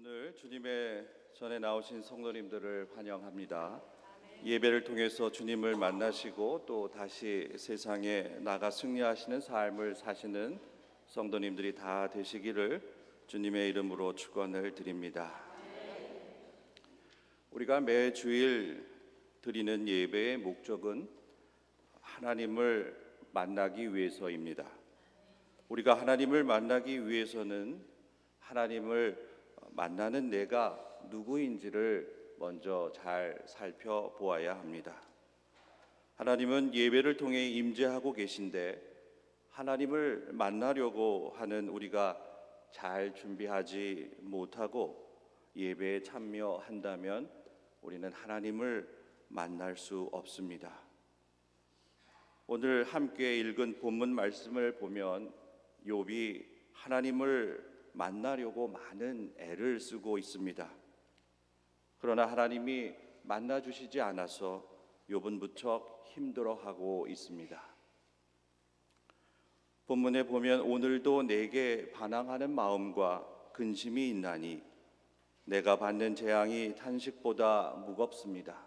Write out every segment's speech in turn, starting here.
오늘 주님의 전에 나오신 성도님들을 환영합니다. 예배를 통해서 주님을 만나시고 또 다시 세상에 나가 승리하시는 삶을 사시는 성도님들이 다 되시기를 주님의 이름으로 축원을 드립니다. 우리가 매 주일 드리는 예배의 목적은 하나님을 만나기 위해서입니다. 우리가 하나님을 만나기 위해서는 하나님을 만나는 내가 누구인지를 먼저 잘 살펴보아야 합니다. 하나님은 예배를 통해 임재하고 계신데 하나님을 만나려고 하는 우리가 잘 준비하지 못하고 예배에 참여한다면 우리는 하나님을 만날 수 없습니다. 오늘 함께 읽은 본문 말씀을 보면 욥이 하나님을 만나려고 많은 애를 쓰고 있습니다. 그러나 하나님이 만나주시지 않아서 욥은 무척 힘들어하고 있습니다. 본문에 보면 오늘도 내게 반항하는 마음과 근심이 있나니 내가 받는 재앙이 탄식보다 무겁습니다.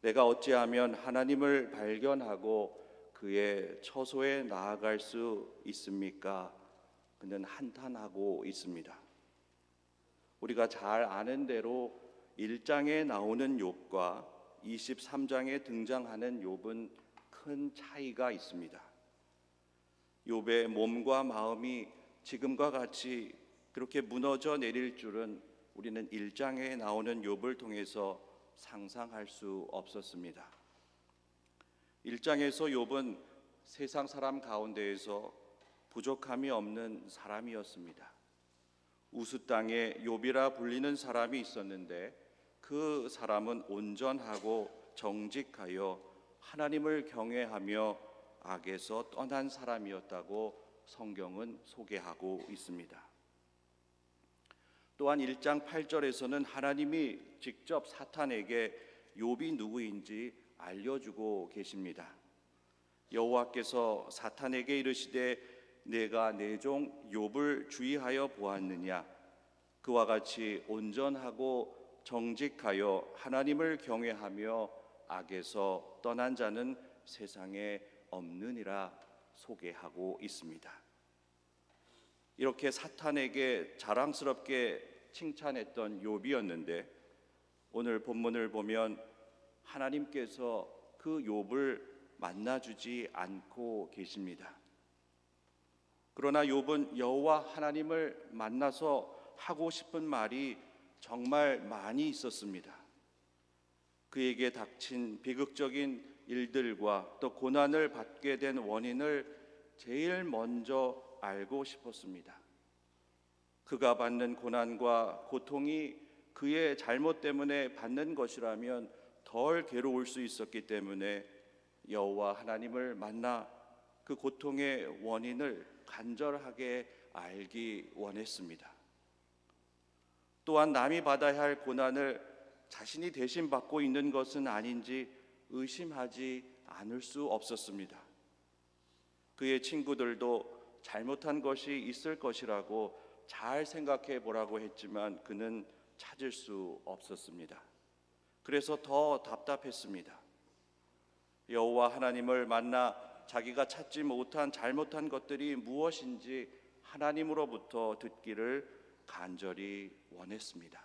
내가 어찌하면 하나님을 발견하고 그의 처소에 나아갈 수 있습니까? 그는 한탄하고 있습니다. 우리가 잘 아는 대로 1장에 나오는 욥과 23장에 등장하는 욥은 큰 차이가 있습니다. 욥의 몸과 마음이 지금과 같이 그렇게 무너져 내릴 줄은 우리는 1장에 나오는 욥을 통해서 상상할 수 없었습니다. 1장에서 욥은 세상 사람 가운데에서 부족함이 없는 사람이었습니다. 우스 땅에 욥이라 불리는 사람이 있었는데 그 사람은 온전하고 정직하여 하나님을 경외하며 악에서 떠난 사람이었다고 성경은 소개하고 있습니다. 또한 1장 8절에서는 하나님이 직접 사탄에게 욥이 누구인지 알려주고 계십니다. 여호와께서 사탄에게 이르시되 내가 내 종 욥을 주의하여 보았느냐? 그와 같이 온전하고 정직하여 하나님을 경외하며 악에서 떠난 자는 세상에 없느니라 소개하고 있습니다. 이렇게 사탄에게 자랑스럽게 칭찬했던 욥이었는데 오늘 본문을 보면 하나님께서 그 욥을 만나주지 않고 계십니다. 그러나 욥은 여호와 하나님을 만나서 하고 싶은 말이 정말 많이 있었습니다. 그에게 닥친 비극적인 일들과 또 고난을 받게 된 원인을 제일 먼저 알고 싶었습니다. 그가 받는 고난과 고통이 그의 잘못 때문에 받는 것이라면 덜 괴로울 수 있었기 때문에 여호와 하나님을 만나 그 고통의 원인을 간절하게 알기 원했습니다. 또한 남이 받아야 할 고난을 자신이 대신 받고 있는 것은 아닌지 의심하지 않을 수 없었습니다. 그의 친구들도 잘못한 것이 있을 것이라고 잘 생각해 보라고 했지만 그는 찾을 수 없었습니다. 그래서 더 답답했습니다. 여호와 하나님을 만나 자기가 찾지 못한 잘못한 것들이 무엇인지 하나님으로부터 듣기를 간절히 원했습니다.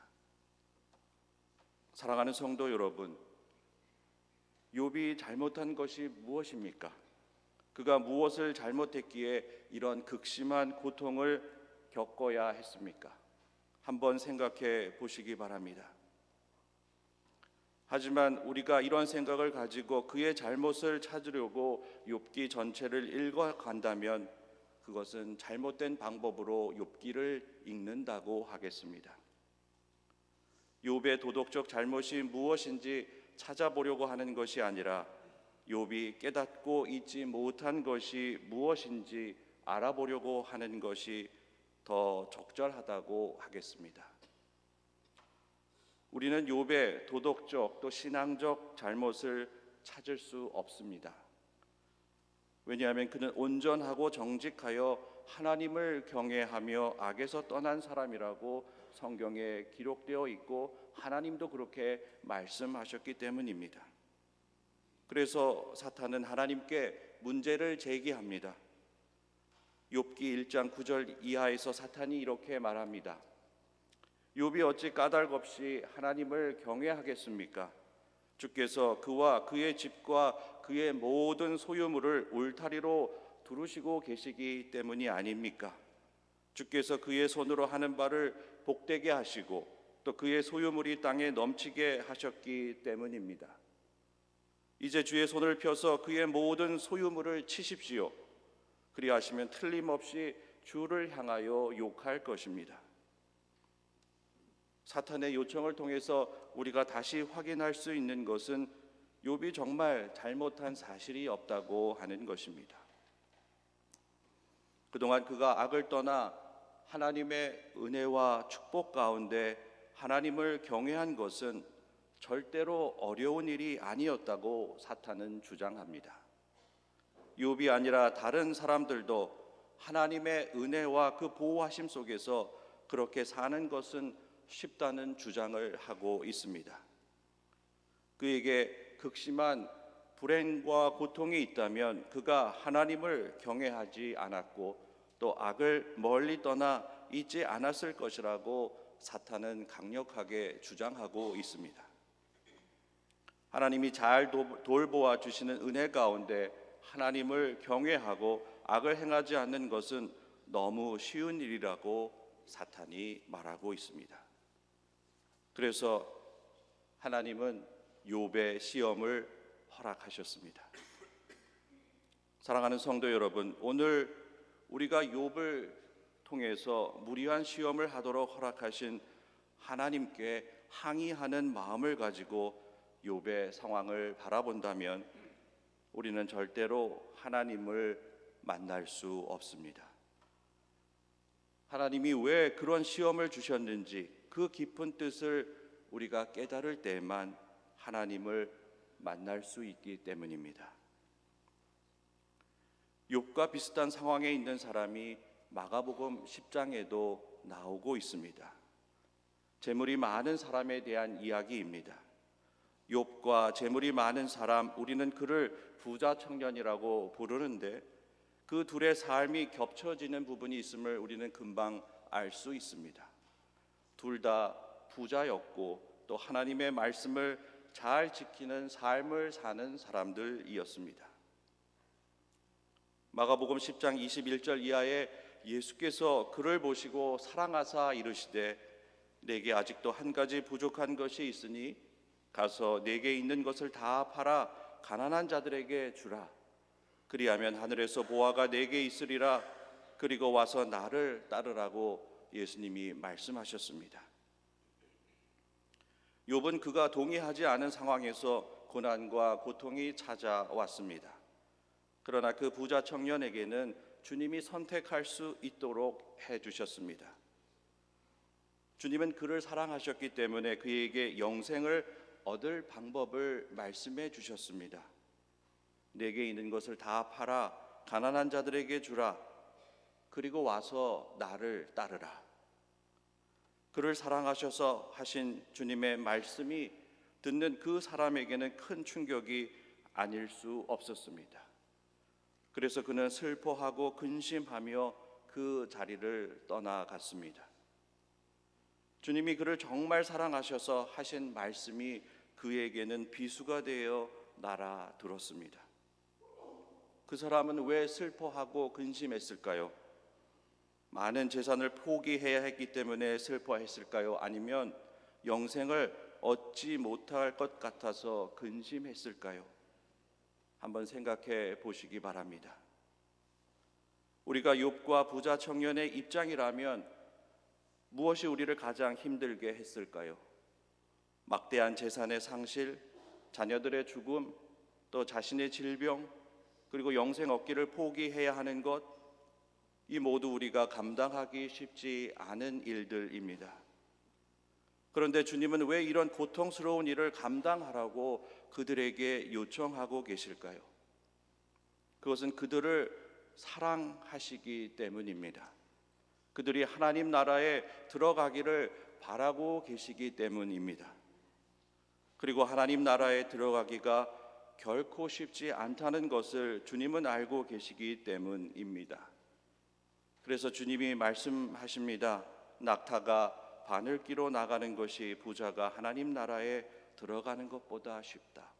사랑하는 성도 여러분, 욥이 잘못한 것이 무엇입니까? 그가 무엇을 잘못했기에 이런 극심한 고통을 겪어야 했습니까? 한번 생각해 보시기 바랍니다. 하지만 우리가 이런 생각을 가지고 그의 잘못을 찾으려고 욥기 전체를 읽어간다면 그것은 잘못된 방법으로 욥기를 읽는다고 하겠습니다. 욥의 도덕적 잘못이 무엇인지 찾아보려고 하는 것이 아니라 욥이 깨닫고 잊지 못한 것이 무엇인지 알아보려고 하는 것이 더 적절하다고 하겠습니다. 우리는 욥의 도덕적 또 신앙적 잘못을 찾을 수 없습니다. 왜냐하면 그는 온전하고 정직하여 하나님을 경외하며 악에서 떠난 사람이라고 성경에 기록되어 있고 하나님도 그렇게 말씀하셨기 때문입니다. 그래서 사탄은 하나님께 문제를 제기합니다. 욥기 1장 9절 이하에서 사탄이 이렇게 말합니다. 욥이 어찌 까닭 없이 하나님을 경외하겠습니까? 주께서 그와 그의 집과 그의 모든 소유물을 울타리로 두르시고 계시기 때문이 아닙니까? 주께서 그의 손으로 하는 바를 복되게 하시고 또 그의 소유물이 땅에 넘치게 하셨기 때문입니다. 이제 주의 손을 펴서 그의 모든 소유물을 치십시오. 그리하시면 틀림없이 주를 향하여 욕할 것입니다. 사탄의 요청을 통해서 우리가 다시 확인할 수 있는 것은 욥이 정말 잘못한 사실이 없다고 하는 것입니다. 그동안 그가 악을 떠나 하나님의 은혜와 축복 가운데 하나님을 경외한 것은 절대로 어려운 일이 아니었다고 사탄은 주장합니다. 욥이 아니라 다른 사람들도 하나님의 은혜와 그 보호하심 속에서 그렇게 사는 것은 쉽다는 주장을 하고 있습니다. 그에게 극심한 불행과 고통이 있다면 그가 하나님을 경외하지 않았고 또 악을 멀리 떠나 잊지 않았을 것이라고 사탄은 강력하게 주장하고 있습니다. 하나님이 잘 돌보아 주시는 은혜 가운데 하나님을 경외하고 악을 행하지 않는 것은 너무 쉬운 일이라고 사탄이 말하고 있습니다. 그래서 하나님은 욥의 시험을 허락하셨습니다. 사랑하는 성도 여러분, 오늘 우리가 욥을 통해서 무리한 시험을 하도록 허락하신 하나님께 항의하는 마음을 가지고 욥의 상황을 바라본다면 우리는 절대로 하나님을 만날 수 없습니다. 하나님이 왜 그런 시험을 주셨는지 그 깊은 뜻을 우리가 깨달을 때에만 하나님을 만날 수 있기 때문입니다. 욥과 비슷한 상황에 있는 사람이 마가복음 10장에도 나오고 있습니다. 재물이 많은 사람에 대한 이야기입니다. 욥과 재물이 많은 사람, 우리는 그를 부자 청년이라고 부르는데 그 둘의 삶이 겹쳐지는 부분이 있음을 우리는 금방 알 수 있습니다. 둘 다 부자였고 또 하나님의 말씀을 잘 지키는 삶을 사는 사람들이었습니다. 마가복음 10장 21절 이하에 예수께서 그를 보시고 사랑하사 이르시되 내게 아직도 한 가지 부족한 것이 있으니 가서 내게 있는 것을 다 팔아 가난한 자들에게 주라. 그리하면 하늘에서 보화가 내게 있으리라. 그리고 와서 나를 따르라고 예수님이 말씀하셨습니다. 욥은 그가 동의하지 않은 상황에서 고난과 고통이 찾아왔습니다. 그러나 그 부자 청년에게는 주님이 선택할 수 있도록 해주셨습니다. 주님은 그를 사랑하셨기 때문에 그에게 영생을 얻을 방법을 말씀해 주셨습니다. 내게 있는 것을 다 팔아 가난한 자들에게 주라. 그리고 와서 나를 따르라. 그를 사랑하셔서 하신 주님의 말씀이 듣는 그 사람에게는 큰 충격이 아닐 수 없었습니다. 그래서 그는 슬퍼하고 근심하며 그 자리를 떠나갔습니다. 주님이 그를 정말 사랑하셔서 하신 말씀이 그에게는 비수가 되어 날아들었습니다. 그 사람은 왜 슬퍼하고 근심했을까요? 많은 재산을 포기해야 했기 때문에 슬퍼했을까요? 아니면 영생을 얻지 못할 것 같아서 근심했을까요? 한번 생각해 보시기 바랍니다. 우리가 욥과 부자 청년의 입장이라면 무엇이 우리를 가장 힘들게 했을까요? 막대한 재산의 상실, 자녀들의 죽음, 또 자신의 질병, 그리고 영생 얻기를 포기해야 하는 것, 이 모두 우리가 감당하기 쉽지 않은 일들입니다. 그런데 주님은 왜 이런 고통스러운 일을 감당하라고 그들에게 요청하고 계실까요? 그것은 그들을 사랑하시기 때문입니다. 그들이 하나님 나라에 들어가기를 바라고 계시기 때문입니다. 그리고 하나님 나라에 들어가기가 결코 쉽지 않다는 것을 주님은 알고 계시기 때문입니다. 그래서 주님이 말씀하십니다. 낙타가 바늘 끼로 나가는 것이 부자가 하나님 나라에 들어가는 것보다 쉽다.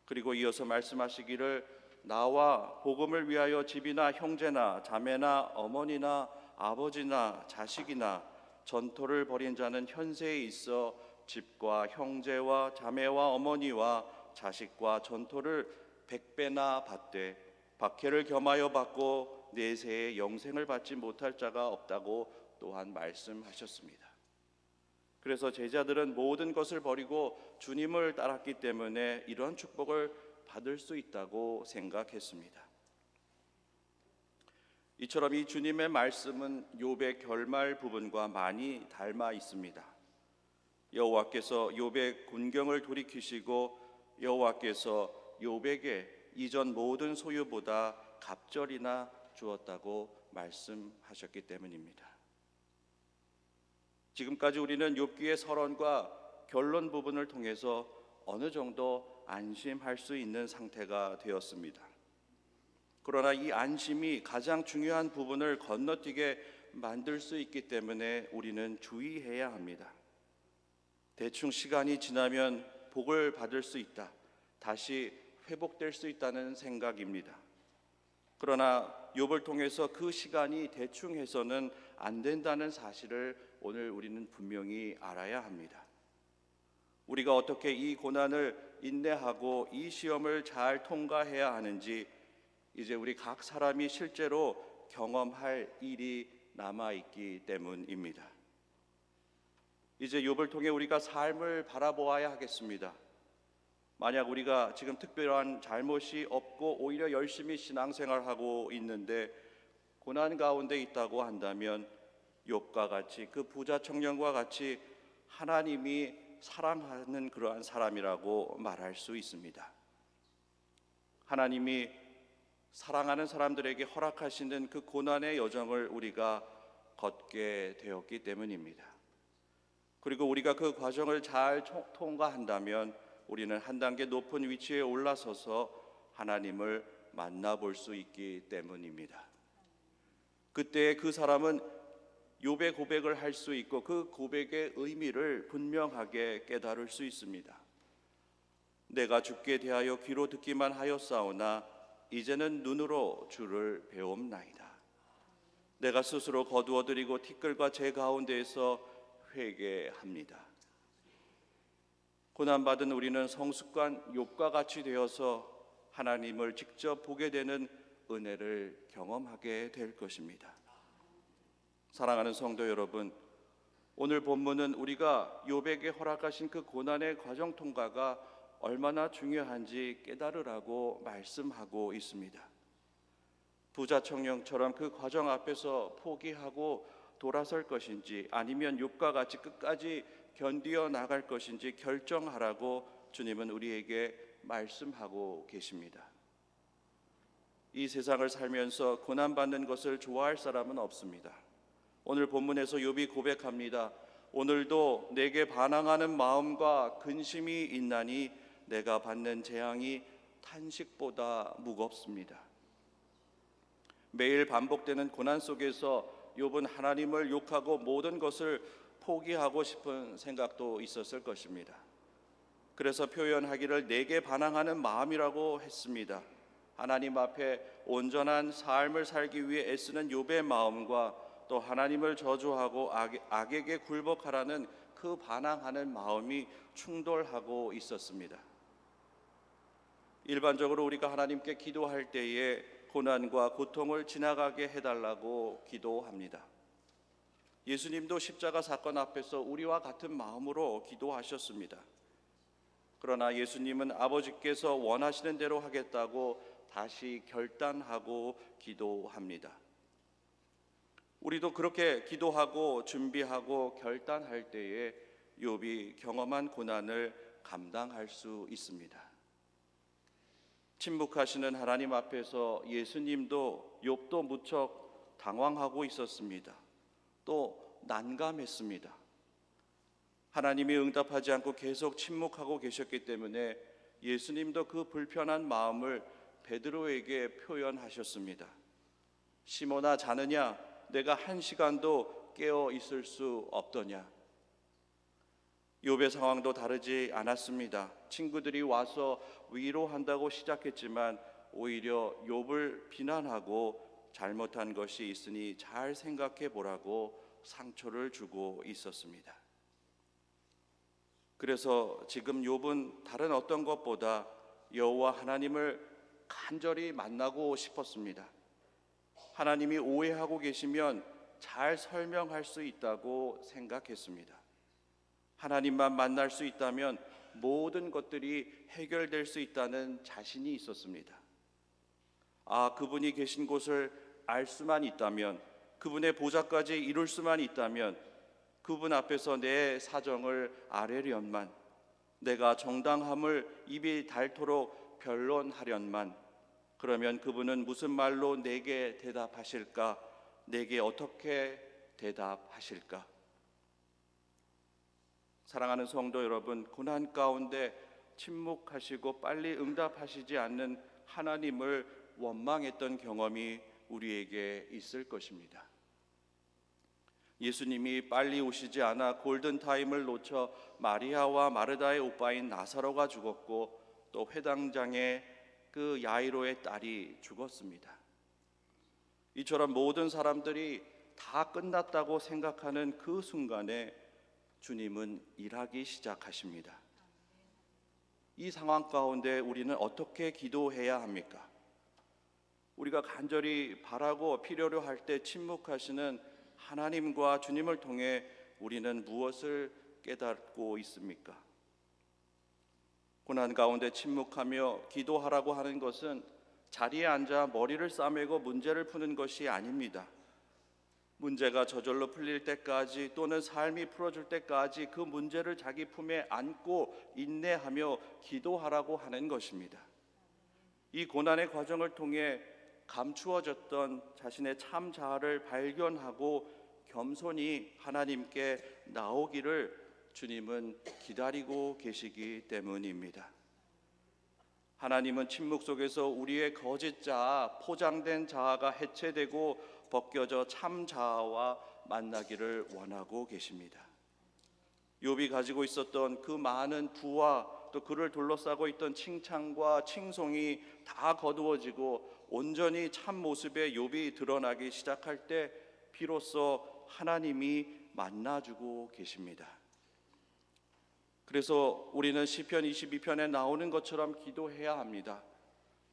그리고 이어서 말씀하시기를 나와 복음을 위하여 집이나 형제나 자매나 어머니나 아버지나 자식이나 전토를 벌인 자는 현세에 있어 집과 형제와 자매와 어머니와 자식과 전토를 100배나 받되 박해를 겸하여 받고 내세에 영생을 받지 못할 자가 없다고 또한 말씀하셨습니다. 그래서 제자들은 모든 것을 버리고 주님을 따랐기 때문에 이러한 축복을 받을 수 있다고 생각했습니다. 이처럼 이 주님의 말씀은 욥의 결말 부분과 많이 닮아 있습니다. 여호와께서 욥의 군경을 돌이키시고 여호와께서 욥에게 이전 모든 소유보다 갑절이나 주었다고 말씀하셨기 때문입니다. 지금까지 우리는 욥기의 서론과 결론 부분을 통해서 어느 정도 안심할 수 있는 상태가 되었습니다. 그러나 이 안심이 가장 중요한 부분을 건너뛰게 만들 수 있기 때문에 우리는 주의해야 합니다. 대충 시간이 지나면 복을 받을 수 있다, 다시 회복될 수 있다는 생각입니다. 그러나 욥을 통해서 그 시간이 대충 해서는 안 된다는 사실을 오늘 우리는 분명히 알아야 합니다. 우리가 어떻게 이 고난을 인내하고 이 시험을 잘 통과해야 하는지 이제 우리 각 사람이 실제로 경험할 일이 남아있기 때문입니다. 이제 욥을 통해 우리가 삶을 바라보아야 하겠습니다. 만약 우리가 지금 특별한 잘못이 없고 오히려 열심히 신앙생활하고 있는데 고난 가운데 있다고 한다면 욥과 같이 그 부자 청년과 같이 하나님이 사랑하는 그러한 사람이라고 말할 수 있습니다. 하나님이 사랑하는 사람들에게 허락하시는 그 고난의 여정을 우리가 걷게 되었기 때문입니다. 그리고 우리가 그 과정을 잘 통과한다면 우리는 한 단계 높은 위치에 올라서서 하나님을 만나볼 수 있기 때문입니다. 그때 그 사람은 욥의 고백을 할 수 있고 그 고백의 의미를 분명하게 깨달을 수 있습니다. 내가 주께 대하여 귀로 듣기만 하였사오나 이제는 눈으로 주를 배움나이다. 내가 스스로 거두어드리고 티끌과 제 가운데에서 회개합니다. 고난받은 우리는 성숙한 욥과 같이 되어서 하나님을 직접 보게 되는 은혜를 경험하게 될 것입니다. 사랑하는 성도 여러분, 오늘 본문은 우리가 욥에게 허락하신 그 고난의 과정 통과가 얼마나 중요한지 깨달으라고 말씀하고 있습니다. 부자 청년처럼 그 과정 앞에서 포기하고 돌아설 것인지 아니면 욥과 같이 끝까지 견디어 나갈 것인지 결정하라고 주님은 우리에게 말씀하고 계십니다. 이 세상을 살면서 고난받는 것을 좋아할 사람은 없습니다. 오늘 본문에서 욥이 고백합니다. 오늘도 내게 반항하는 마음과 근심이 있나니 내가 받는 재앙이 탄식보다 무겁습니다. 매일 반복되는 고난 속에서 욥은 하나님을 욕하고 모든 것을 포기하고 싶은 생각도 있었을 것입니다. 그래서 표현하기를 내게 반항하는 마음이라고 했습니다. 하나님 앞에 온전한 삶을 살기 위해 애쓰는 욥의 마음과 또 하나님을 저주하고 악에게 굴복하라는 그 반항하는 마음이 충돌하고 있었습니다. 일반적으로 우리가 하나님께 기도할 때에 고난과 고통을 지나가게 해달라고 기도합니다. 예수님도 십자가 사건 앞에서 우리와 같은 마음으로 기도하셨습니다. 그러나 예수님은 아버지께서 원하시는 대로 하겠다고 다시 결단하고 기도합니다. 우리도 그렇게 기도하고 준비하고 결단할 때에 욥이 경험한 고난을 감당할 수 있습니다. 침묵하시는 하나님 앞에서 예수님도 욥도 무척 당황하고 있었습니다. 또 난감했습니다. 하나님이 응답하지 않고 계속 침묵하고 계셨기 때문에 예수님도 그 불편한 마음을 베드로에게 표현하셨습니다. 시몬아, 자느냐? 내가 1시간도 깨어 있을 수 없더냐? 욥의 상황도 다르지 않았습니다. 친구들이 와서 위로한다고 시작했지만 오히려 욥을 비난하고 잘못한 것이 있으니 잘 생각해 보라고 상처를 주고 있었습니다. 그래서 지금 욥은 다른 어떤 것보다 여호와 하나님을 간절히 만나고 싶었습니다. 하나님이 오해하고 계시면 잘 설명할 수 있다고 생각했습니다. 하나님만 만날 수 있다면 모든 것들이 해결될 수 있다는 자신이 있었습니다. 그분이 계신 곳을 알 수만 있다면, 그분의 보좌까지 이룰 수만 있다면, 그분 앞에서 내 사정을 아뢰련만, 내가 정당함을 입이 닳도록 변론하련만, 그러면 그분은 무슨 말로 내게 대답하실까? 내게 어떻게 대답하실까? 사랑하는 성도 여러분, 고난 가운데 침묵하시고 빨리 응답하시지 않는 하나님을 원망했던 경험이 우리에게 있을 것입니다. 예수님이 빨리 오시지 않아 골든타임을 놓쳐 마리아와 마르다의 오빠인 나사로가 죽었고, 또 회당장의 그 야이로의 딸이 죽었습니다. 이처럼 모든 사람들이 다 끝났다고 생각하는 그 순간에 주님은 일하기 시작하십니다. 이 상황 가운데 우리는 어떻게 기도해야 합니까? 우리가 간절히 바라고 필요로 할 때 침묵하시는 하나님과 주님을 통해 우리는 무엇을 깨닫고 있습니까? 고난 가운데 침묵하며 기도하라고 하는 것은 자리에 앉아 머리를 싸매고 문제를 푸는 것이 아닙니다. 문제가 저절로 풀릴 때까지, 또는 삶이 풀어줄 때까지 그 문제를 자기 품에 안고 인내하며 기도하라고 하는 것입니다. 이 고난의 과정을 통해 감추어졌던 자신의 참 자아를 발견하고 겸손히 하나님께 나오기를 주님은 기다리고 계시기 때문입니다. 하나님은 침묵 속에서 우리의 거짓 자아, 포장된 자아가 해체되고 벗겨져 참 자아와 만나기를 원하고 계십니다. 욥이 가지고 있었던 그 많은 부와 또 그를 둘러싸고 있던 칭찬과 칭송이 다 거두어지고 온전히 참 모습의 욥이 드러나기 시작할 때 비로소 하나님이 만나주고 계십니다. 그래서 우리는 시편 22편에 나오는 것처럼 기도해야 합니다.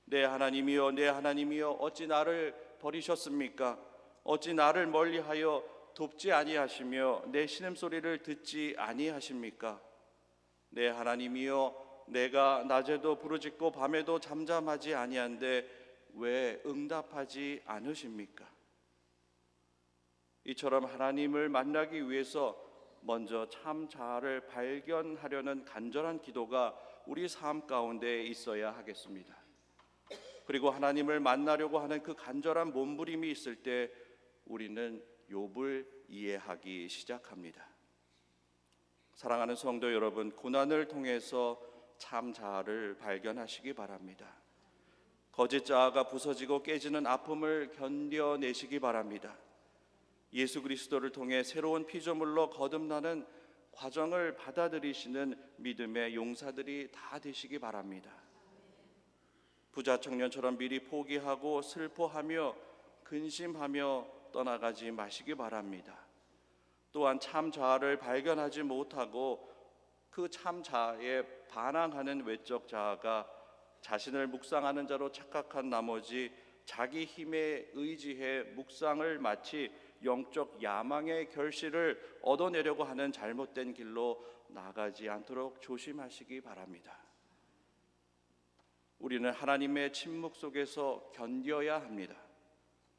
내 하나님이여, 내 하나님이여, 어찌 나를 버리셨습니까? 어찌 나를 멀리하여 돕지 아니하시며 내 신음소리를 듣지 아니하십니까? 내 하나님이여, 내가 낮에도 부르짖고 밤에도 잠잠하지 아니한데 왜 응답하지 않으십니까? 이처럼 하나님을 만나기 위해서 먼저 참 자아를 발견하려는 간절한 기도가 우리 삶 가운데 있어야 하겠습니다. 그리고 하나님을 만나려고 하는 그 간절한 몸부림이 있을 때 우리는 욥을 이해하기 시작합니다. 사랑하는 성도 여러분, 고난을 통해서 참 자아를 발견하시기 바랍니다. 거짓 자아가 부서지고 깨지는 아픔을 견뎌내시기 바랍니다. 예수 그리스도를 통해 새로운 피조물로 거듭나는 과정을 받아들이시는 믿음의 용사들이 다 되시기 바랍니다. 부자 청년처럼 미리 포기하고 슬퍼하며 근심하며 떠나가지 마시기 바랍니다. 또한 참 자아를 발견하지 못하고 그 참 자아에 반항하는 외적 자아가 자신을 묵상하는 자로 착각한 나머지 자기 힘에 의지해 묵상을 마치 영적 야망의 결실을 얻어내려고 하는 잘못된 길로 나가지 않도록 조심하시기 바랍니다. 우리는 하나님의 침묵 속에서 견뎌야 합니다.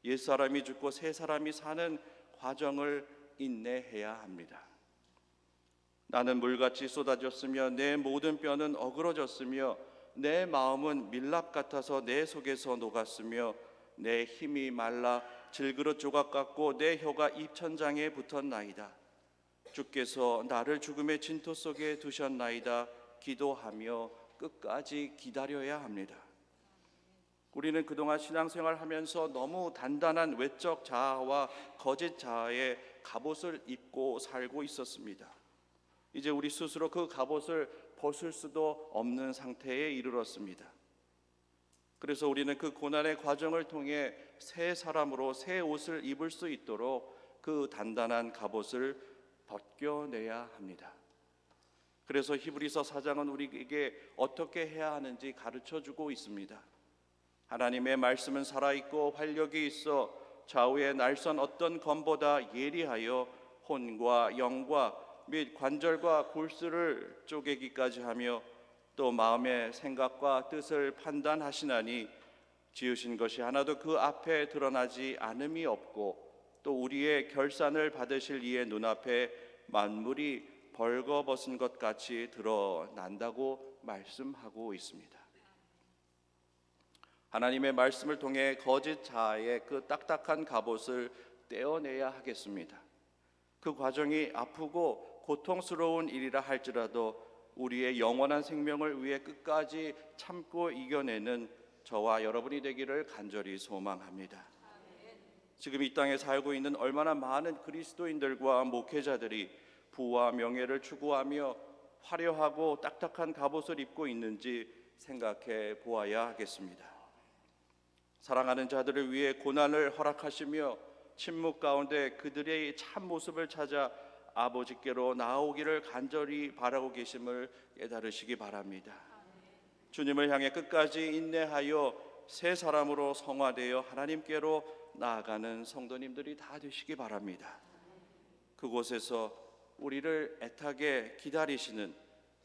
옛사람이 죽고 새 사람이 사는 과정을 인내해야 합니다. 나는 물같이 쏟아졌으며 내 모든 뼈는 어그러졌으며 내 마음은 밀랍 같아서 내 속에서 녹았으며 내 힘이 말라 질그릇 조각 같고 내 혀가 입천장에 붙었나이다. 주께서 나를 죽음의 진토 속에 두셨나이다. 기도하며 끝까지 기다려야 합니다. 우리는 그동안 신앙생활하면서 너무 단단한 외적 자아와 거짓 자아의 갑옷을 입고 살고 있었습니다. 이제 우리 스스로 그 갑옷을 벗을 수도 없는 상태에 이르렀습니다. 그래서 우리는 그 고난의 과정을 통해 새 사람으로 새 옷을 입을 수 있도록 그 단단한 갑옷을 벗겨내야 합니다. 그래서 히브리서 4장은 우리에게 어떻게 해야 하는지 가르쳐주고 있습니다. 하나님의 말씀은 살아있고 활력이 있어 좌우의 날선 어떤 검보다 예리하여 혼과 영과 및 관절과 골수를 쪼개기까지 하며 또 마음의 생각과 뜻을 판단하시나니 지으신 것이 하나도 그 앞에 드러나지 않음이 없고 또 우리의 결산을 받으실 이의 눈앞에 만물이 벌거벗은 것 같이 드러난다고 말씀하고 있습니다. 하나님의 말씀을 통해 거짓 자아의 그 딱딱한 갑옷을 떼어내야 하겠습니다. 그 과정이 아프고 고통스러운 일이라 할지라도 우리의 영원한 생명을 위해 끝까지 참고 이겨내는 저와 여러분이 되기를 간절히 소망합니다. 지금 이 땅에 살고 있는 얼마나 많은 그리스도인들과 목회자들이 부와 명예를 추구하며 화려하고 딱딱한 갑옷을 입고 있는지 생각해 보아야 하겠습니다. 사랑하는 자들을 위해 고난을 허락하시며 침묵 가운데 그들의 참 모습을 찾아 아버지께로 나아오기를 간절히 바라고 계심을 깨달으시기 바랍니다. 주님을 향해 끝까지 인내하여 새 사람으로 성화되어 하나님께로 나아가는 성도님들이 다 되시기 바랍니다. 그곳에서 우리를 애타게 기다리시는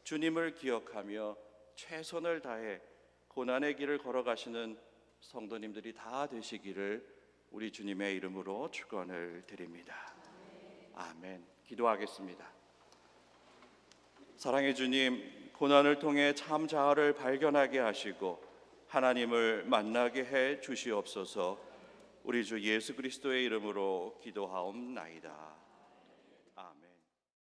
주님을 기억하며 최선을 다해 고난의 길을 걸어가시는 성도님들이 다 되시기를 우리 주님의 이름으로 축원을 드립니다. 아멘. 기도하겠습니다. 사랑의 주님, 고난을 통해 참 자아를 발견하게 하시고 하나님을 만나게 해 주시옵소서. 우리 주 예수 그리스도의 이름으로 기도하옵나이다.